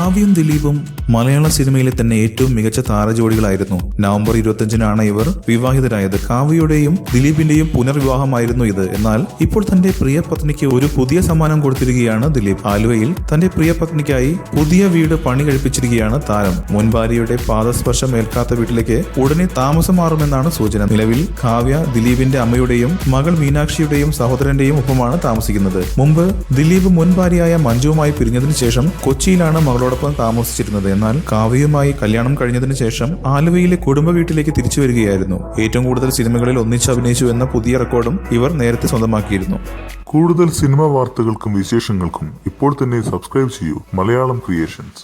കാവ്യയും ദിലീപും മലയാള സിനിമയിലെ തന്നെ ഏറ്റവും മികച്ച താരജോഡികളായിരുന്നു. നവംബർ 25-നാണ് ഇവർ വിവാഹിതരായത്. കാവ്യയുടെയും ദിലീപിന്റെയും പുനർവിവാഹമായിരുന്നു ഇത്. എന്നാൽ ഇപ്പോൾ തന്റെ പ്രിയ പത്നിക്ക് ഒരു പുതിയ സമ്മാനം കൊടുത്തിരിക്കുകയാണ് ദിലീപ്. ആലുവയിൽ തന്റെ പ്രിയ പത്നിക്കായി പുതിയ വീട് പണി കഴിപ്പിച്ചിരിക്കുകയാണ് താരം. മുൻ ഭാര്യയുടെ പാദസ്പർശം ഏൽക്കാത്ത വീട്ടിലേക്ക് ഉടനെ താമസം മാറുമെന്നാണ് സൂചന. നിലവിൽ കാവ്യ ദിലീപിന്റെ അമ്മയുടെയും മകൾ മീനാക്ഷിയുടെയും സഹോദരന്റെയും ഒപ്പമാണ് താമസിക്കുന്നത്. മുമ്പ് ദിലീപ് മുൻ ഭാര്യയായ മഞ്ജുവുമായി പിരിഞ്ഞതിനു ശേഷം കൊച്ചിയിലാണ് മകളോടൊപ്പം താമസിച്ചിരുന്നത്. എന്നാൽ കാവ്യയുമായി കല്യാണം കഴിഞ്ഞതിനു ശേഷം ആലുവയിലെ കുടുംബ വീട്ടിലേക്ക് തിരിച്ചു വരികയായിരുന്നു. ഏറ്റവും കൂടുതൽ സിനിമകളിൽ ഒന്നിച്ച് അഭിനയിച്ചു എന്ന പുതിയ റെക്കോർഡും ഇവർ നേരത്തെ സ്വന്തമാക്കിയിരുന്നു. കൂടുതൽ സിനിമാ വാർത്തകൾക്കും വിശേഷങ്ങൾക്കും ഇപ്പോൾ തന്നെ സബ്സ്ക്രൈബ് ചെയ്യൂ മലയാളം ക്രിയേഷൻസ്.